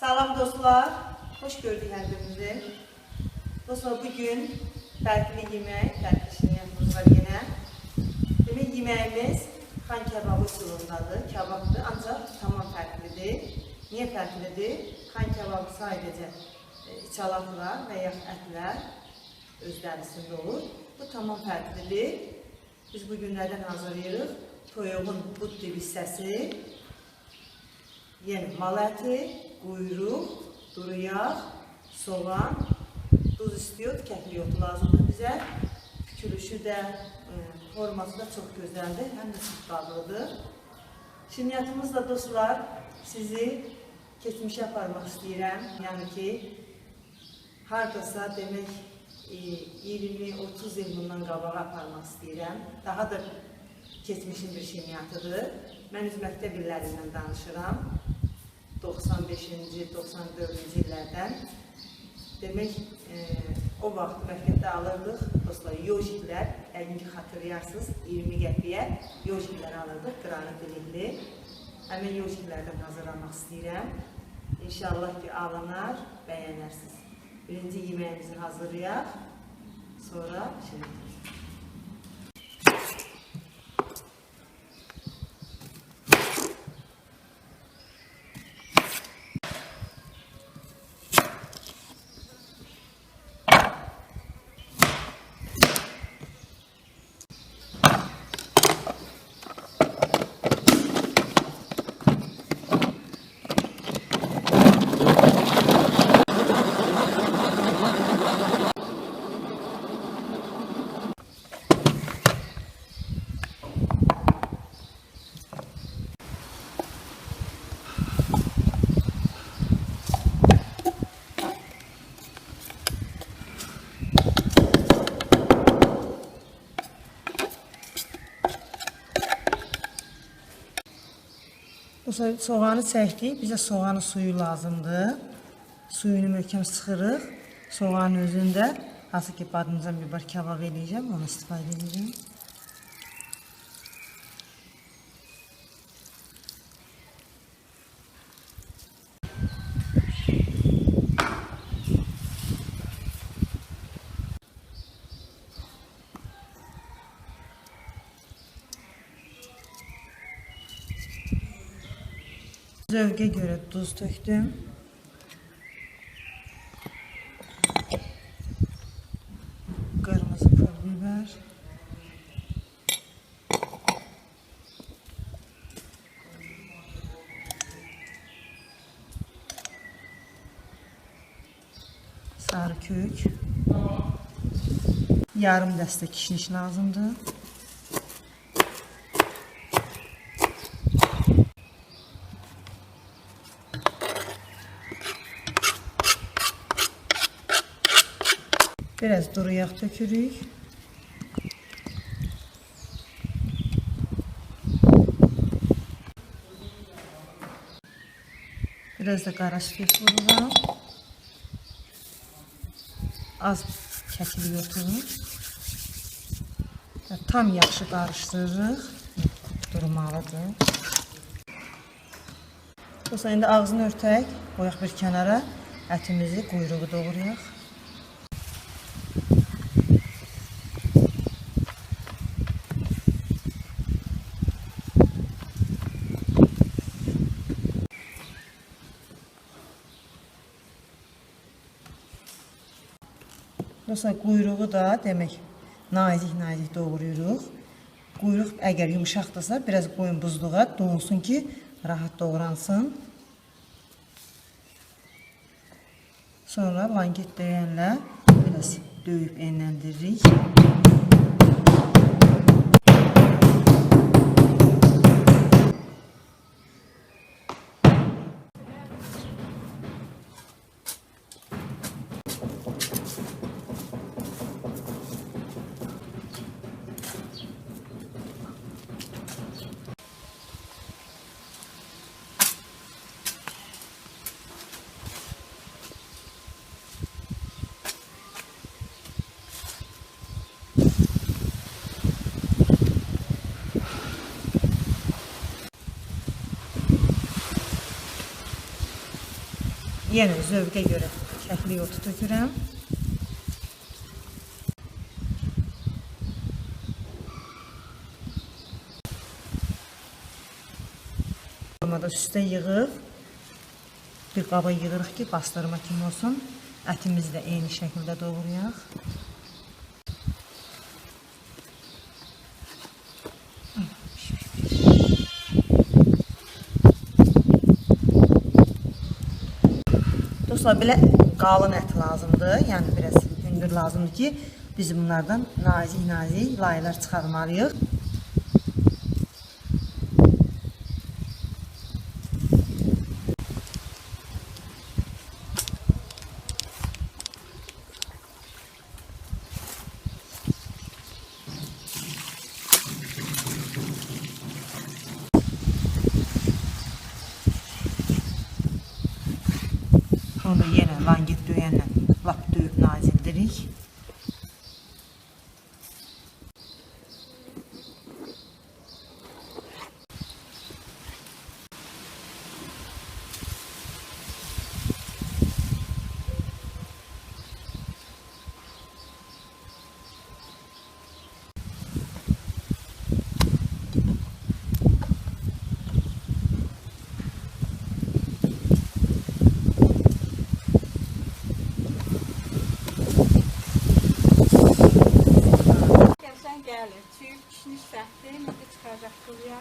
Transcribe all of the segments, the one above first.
Salam dostlar, hoş gördük her-birinizi. Dostlar, bugün farklı yemek, farklı şeylerimiz var yine. Demek yemeğimiz xan kebabı usulundadır, kebapdır, ancak tamam farklıdır. Niye farklıdır? Xan kebabı sadece içalatlar veya etler özlərisində olur. Bu tamam farklıdır. Biz bugünlərdən hazırlayırıq. Toyuğun but hissəsi, yəni mal əti, quyruq, duru yağ, soğan, duz istiyor, kəkli yotu lazımdır bizə. Pükülüşü də, forması da çox gözəldir, həm də çox dadlıdır. Şirniyyatımızla dostlar, sizi keçmişə aparmaq istəyirəm. Yəni ki, hardasa demək 20-30 il bundan qabağa aparmaq istəyirəm. Daha da keçmişin bir şirniyyatıdır. Mən öz məktəb illərindən danışıram. 95-ci, 94-cü illərdən. Demək, o vaxt məktəbdə alırdıq, dostlar, yojiklər, əlinki xatırlayarsınız, 20 qəpiyə yojiklər alırdıq, qıranı dilikli. Həmin yojiklərdən hazırlamaq istəyirəm. İnşallah ki, alınar, bəyənərsiniz. Birinci yeməyimizi hazırlayaq, sonra şirniyyatımızı. Soğanı çəkdik, bizə soğanın suyu lazımdır. Suyunu möhkəm sıxırıq. Soğanın özündə, hansı ki badımcan biber kebab eləyəcəm, onu istifadə edəcəm. Zövqə görə duz tökdüm. Qırmızı pul biber. Sarı kök. Yarım dəstə kişniş lazımdır. Biraz duru yağ tökürük. Biraz da qara süt vururam. Az kəkli yotur. Tam yaxşı qarışdırırıq. Durmalıdır. Dostlar, indi ağzını örtək, qoyaq bir kənara. Ətimizi, quyruğu doğrayaq. Dostlar, quyruğu da demək nazik doğrayırıq. Quyruq əgər yumuşaqdırsa, biraz qoyun buzluğa, donsun ki, rahat doğransın. Sonra langet döyənlə biraz döyüb enləndiririk. Yenə zövqə görə kəklik otu tökürəm. Da üstə yığıb bir qaba yığırıq ki, bastırma kimi olsun. Ətimizi də eyni şəkildə doğrayaq. Dostlar, belə qalın ət lazımdır. Yəni biraz hündür lazımdır ki, biz bunlardan nazik laylar çıxarmalıyıq. Onu yenə langit döyənlə lap döyüb nazildirik. Gəlir, çüyüb kişniş səhvdir, nədə çıxacaq qılya.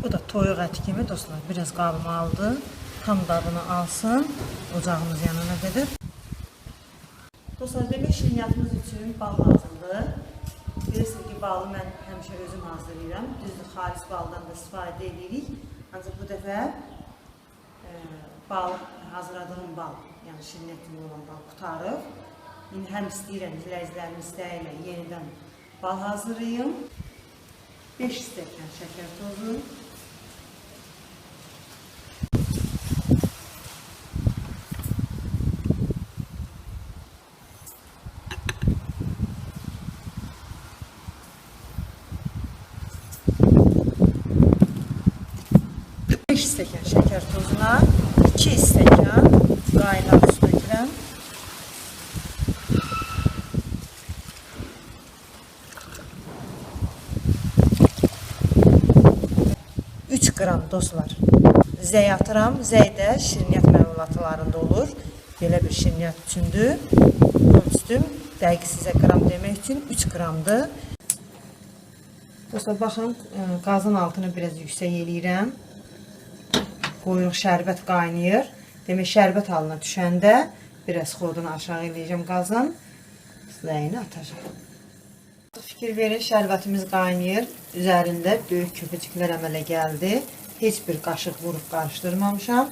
Bu da toyuq əti kimi dostlar, biraz qalmalıdır. Tam dadını alsın, ocağımız yanına qədər. Dostlar, demək şirniyyatımız üçün bal lazımdır. Bilirsiniz ki, balı mən həmişə özüm hazırlayıram. Düzdür, xalis baldan da istifadə edirik. Ancaq bu dəfə hazırladığım bal, yəni şirniyyatımda olan bal qutarıb. İndi həm istəyirəm, izləyicilərim istəyirlər yenidən bal hazırlayayım. 5 stəkan şəkər tozu. Stəkan şəkər tozuna 2 stəkan qaynar su tökürəm. 3 qram dostlar zəy atıram. Zəy də şirniyyat məmulatlarında olur. Belə bir şirniyyat üçündür. Ölçdüm. Dəqiq sizə qram demək üçün 3 qramdır. Dostlar, baxın, qazın altını biraz yüksək eləyirəm. Qoyuruq, şərbət qaynayır. Demək, şərbət halına düşəndə biraz xodunu aşağı eləyəcəm qazın. Zəyini atacağım. Fikir verin, şərbətimiz qaynayır. Üzərində böyük köpəciklər əmələ gəldi. Heç bir qaşıq vurub qarışdırmamışam.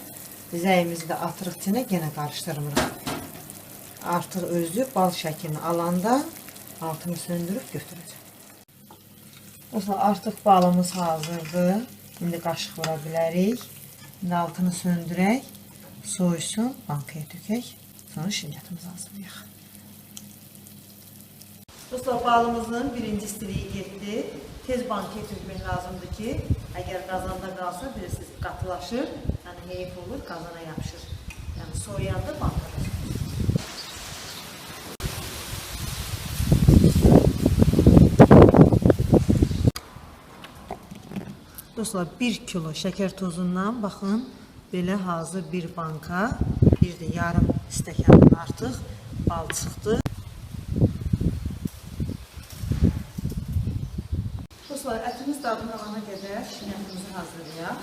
Zəyimizi də atırıq içinə, yenə qarışdırmırıq. Artıq özü bal şəklini alanda altını söndürüb götürəcəm. Dostlar, artıq balımız hazırdır. İndi qaşıq vura bilərik. İndi altını söndürək, soysun, bankaya tökək, Sonra şirniyyatımızı hazırlayaq. Dostlar, balımızın birinci istiliyi getdi. Tez bankaya tökmək lazımdır ki, əgər qazanda qalsa, bilirsiniz, qatılaşır, yəni heyif olur, qazana yapışır. Yəni soyuyanda bankada. Dostlar, 1 kilo şəkər tozundan baxın, belə hazır bir banka, bir də yarım stəkandan artıq bal çıxdı. Dostlar, ətimiz dadını alana qədər şirniyyatımızı hazırlayaq.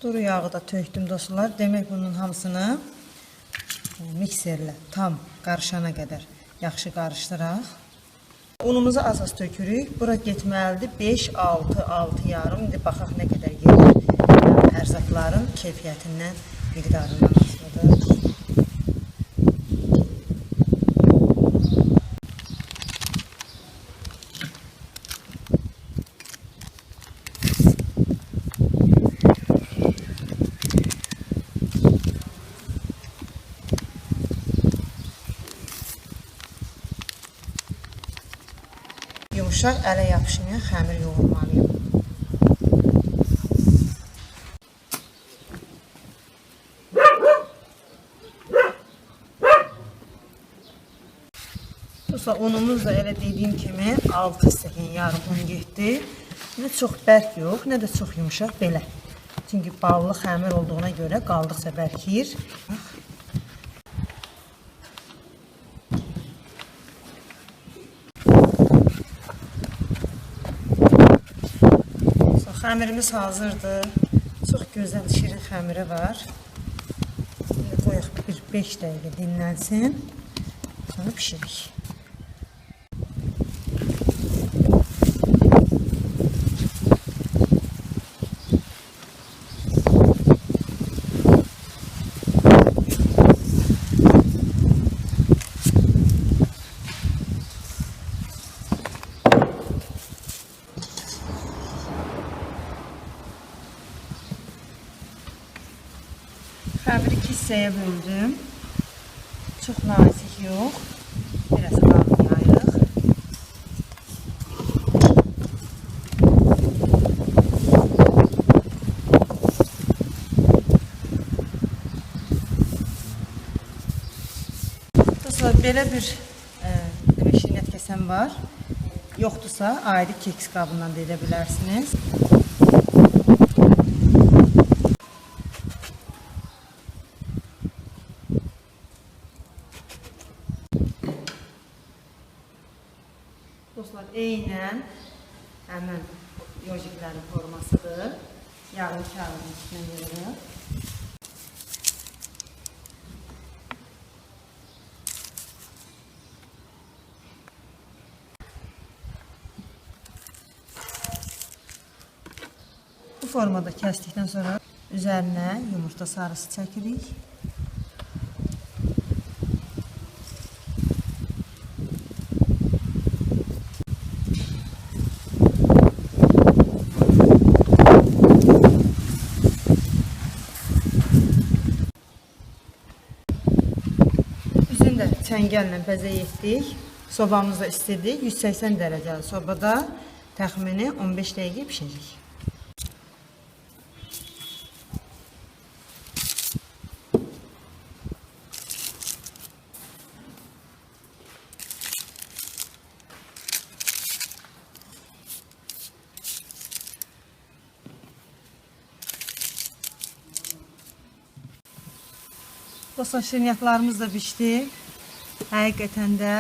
Duru yağı da tökdüm dostlar. Demək bunun hamısını mikserlə tam qarışana qədər yaxşı qarışdıraq. Unumuzu az-az tökürük. Bura getməlidir 5, 6, 6 yarım. İndi baxaq nə qədər gedir. Ərzaqların keyfiyyətindən, miqdarından asılıdır. Yumuşaq, ələ yapışmayan xəmir yoğurmalıyım. Dostlar, unumuz da elə dediyim kimi 6 stəkan yarım un getdi. Nə çox bərk yox, nə də çox yumuşaq, belə. Çünki ballı xəmir olduğuna görə qaldıqca bərkiyir. Xəmirimiz hazırdır. Çox gözəl şirin xəmiri var. Şimdi qoyaq bir 5 dəqiqə dinlənsin. Sonra pişirik. Xəmiri 2 hissəyə böldüm. Çox nazik yox. Biraz qalın yayıq. Dostlar, belə bir şirniyyat kəsən var. Yoxdursa, ayrı keks qabından da edə bilərsiniz. Dostlar, eynən həmin yojiklərin formasıdır. Yarım kağıdın üstünə yığırıq. Bu formada kəsdikdən sonra üzərinə yumurta sarısı çəkirik. Çəngəllə bəzək etdik. Sobamızda istidik. 180 dərəcəli sobada təxmini 15 dəqiqə pişəcək. Dostlar, şirniyyatlarımız da pişdi. Həqiqətən də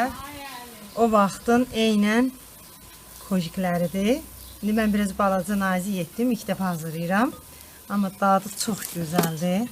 o vaxtın eynən kojikləridir. İndi mən biraz balaca nazik etdim. İlk dəfə hazırlayıram. Amma dadı çox gözəldir.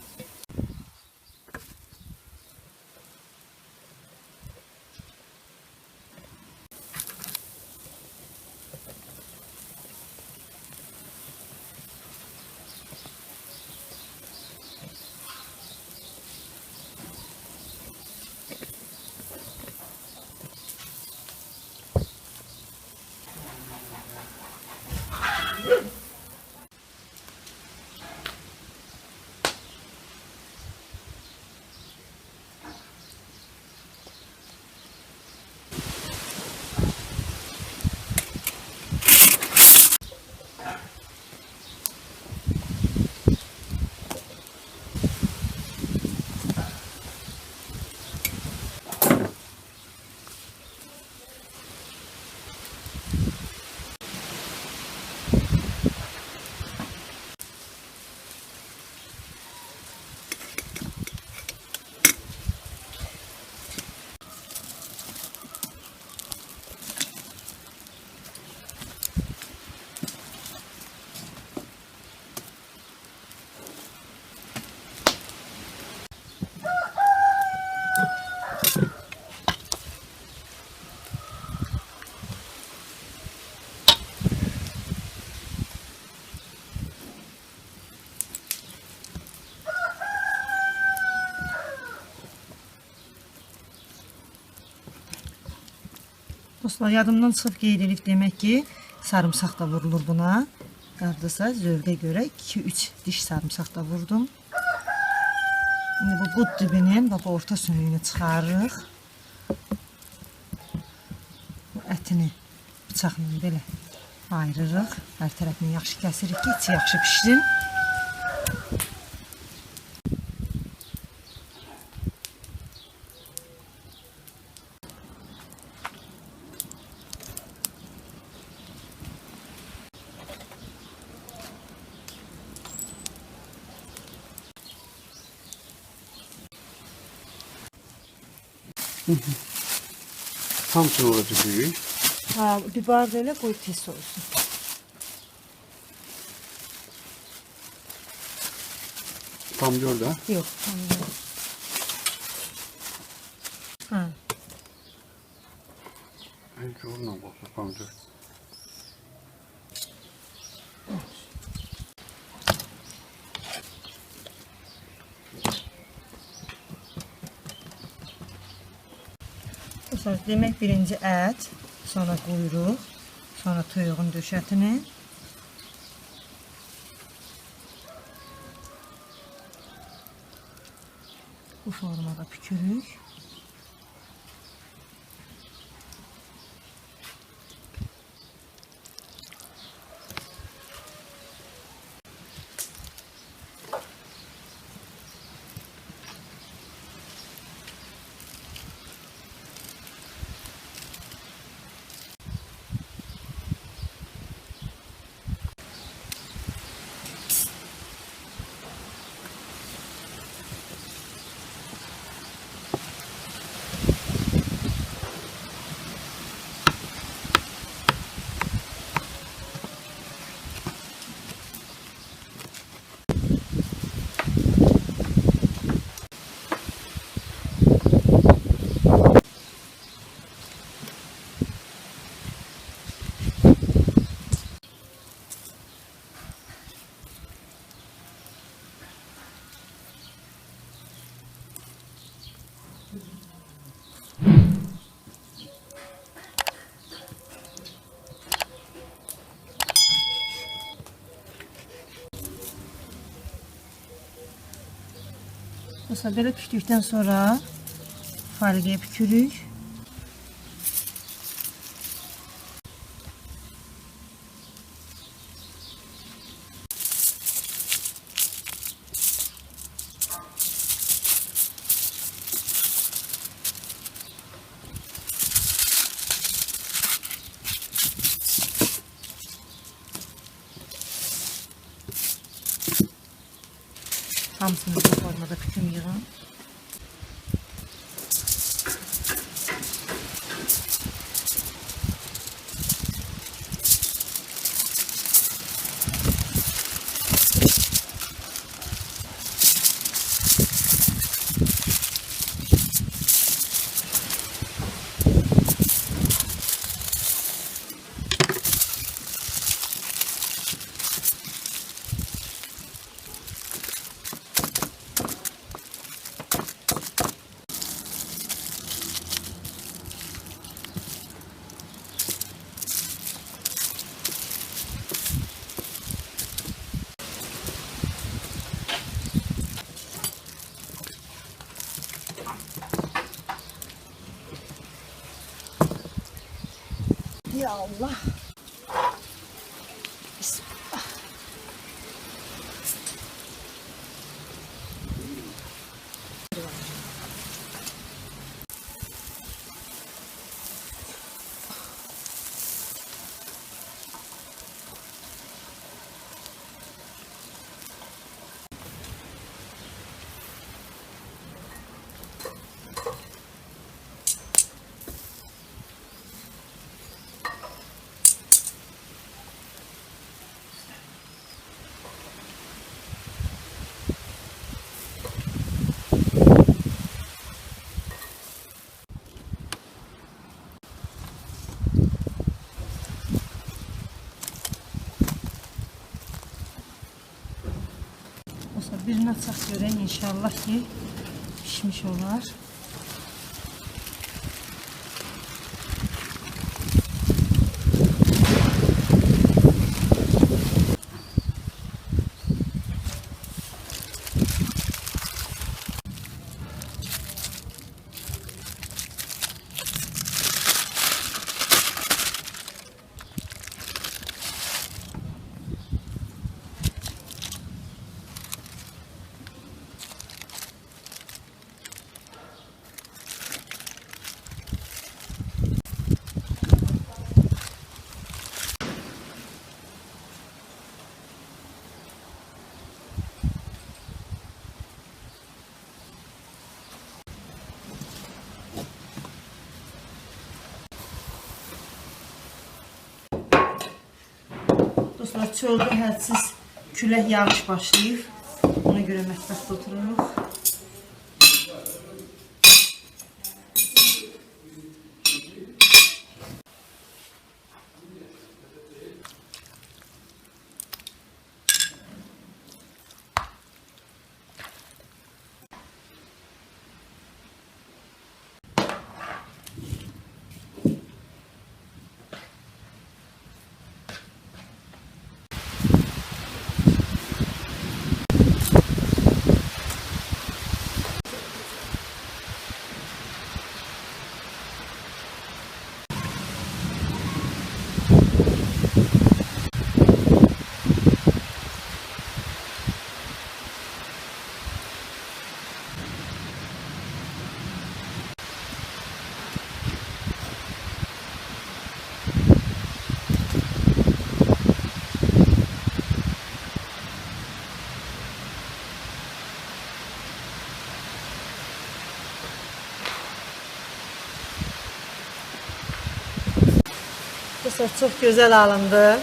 Dostlar, yadımdan çıxıb qeyd edib demək ki, sarımsaq da vurulur buna. Hardasa zövqə görə 2-3 diş sarımsaq da vurdum. İndi bu bud dibinin bu orta sümüyünü çıxarırıq. Bu ətini bıçaqla belə ayırırıq. Hər tərəfini yaxşı kəsirik ki, içi yaxşı pişsin. Hamısını olacaq büyük. Ha, biber de elə qoy pis olsun. Pomidor da. Yox, tamam. Ha, Hiç onunla bakma pomidor. demək birinci ət, sonra quyruq, sonra toyuğun döşətini. Bu formada pükürük. Mesela böyle piştikten sonra falgaya pükürük. Hamısını bu formada pükürüyorum. Ya Allah. Bismillah. Olsa birini açaq görək inşallah ki pişmiş olar. Dostlar, çöldə hədsiz külək yağış başlayıb. Ona görə mətbəxdə otururuq. Dostlar, çox gözəl alındı.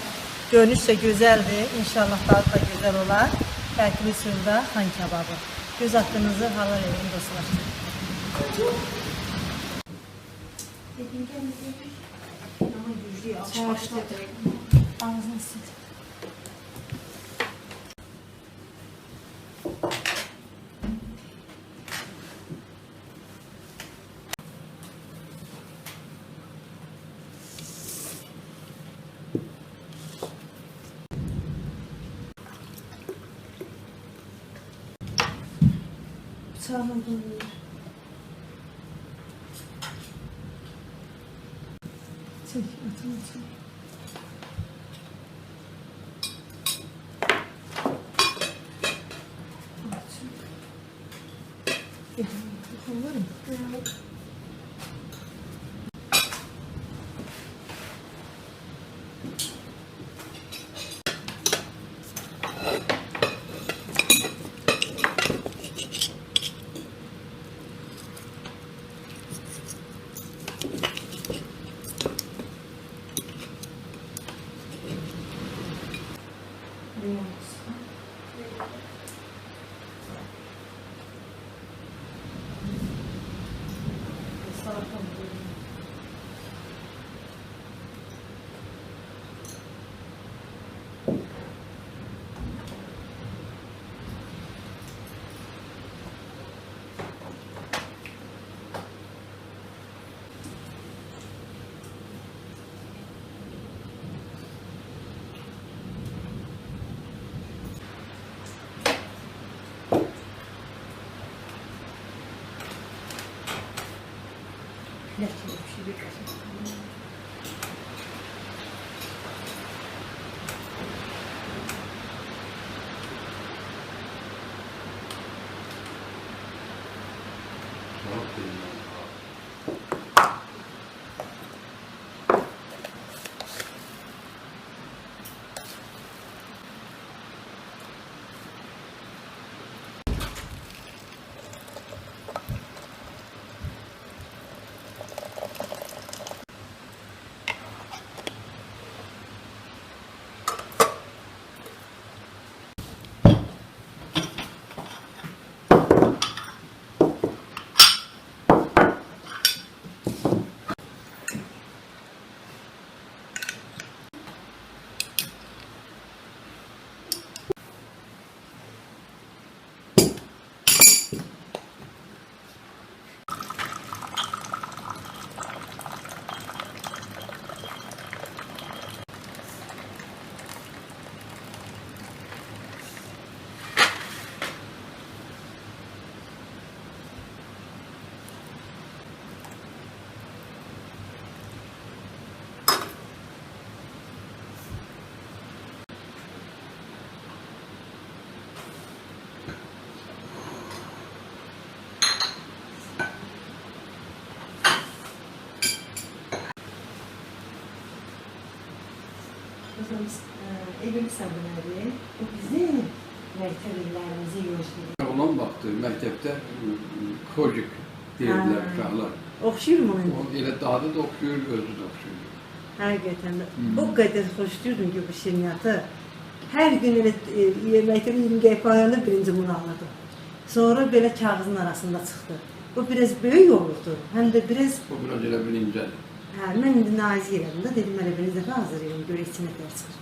Görünüş də gözəldir. İnşallah daha da gözəl olar. Bərkili suyunda xan kebabı. Göz haqqınızı halal edin dostlar. Ağzını sil. Bıçağını dönüyor. Çek, atın çek. Var mı? Evet. Evim səbələri, bu bizim məktəblərimizi yoxlayır. Oğlan baxdı, məktəbdə kojik deyirlər uşaqlar. Oxşuyur mu ona? O elə dadı da oxşuyur, özü də oxşuyur. Həqiqətən də. O qədər xoşlayırdım ki, bu şirniyyatı. Hər gün elə məktəbin 20 qəpə ayında birinci bunu alırdım. Sonra belə kağızın arasında çıxdı. Bu biraz böyük olurdu, həm də biraz... O biraz elə bir incədir. Hə, mən indi nazik elədim də, dedim elə bir dəfə hazırlayım, görə içinə dər çıxır.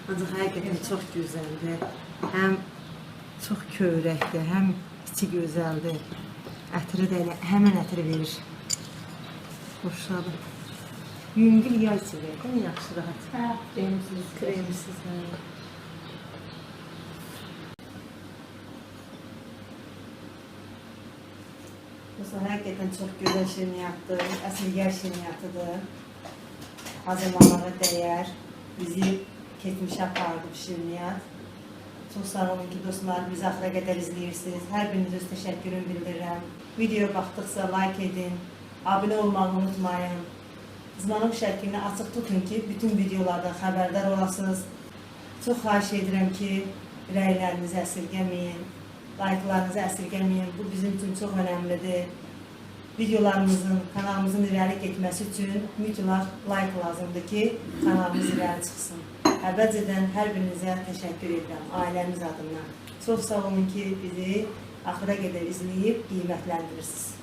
Ancaq həqiqətən çox gözəldir. Həm çox kövrəkdir, həm içi gözəldir. Ətri də elə, həmən ətri verir. Xoşladım. Yüngül yağ içi verir, değil mi? Yaxşı, rahat. Hə, kremsiz. Kremsiz, hə. Dostlar, həqiqətən çox gözəl şirniyyatdır, əsl yer şirniyyatıdır. Hazırlamağa dəyər, bizi keçmişə apardı bu şirniyyat. Çox sağ olun ki, dostlar, bizi axıra qədər izləyirsiniz. Hər birinizə öz təşəkkürümü bildirirəm. Videoya baxdıqsa like edin, abunə olmağı unutmayın. Zımanıq şərkini açıq tutun ki, bütün videolardan xəbərdar olasınız. Çox xahiş edirəm ki, rəylərinizi əsirgəməyin. Like'larınızı əsirgəməyin, bu bizim üçün çox önəmlidir. Videolarımızın, kanalımızın irəli getməsi üçün mütləq like lazımdır ki, kanalımız irəli çıxsın. Əvvəlcədən hər birinizə təşəkkür edirəm, ailəmiz adından. Çox sağ olun ki, bizi axıra qədər izləyib qiymətləndirirsiniz.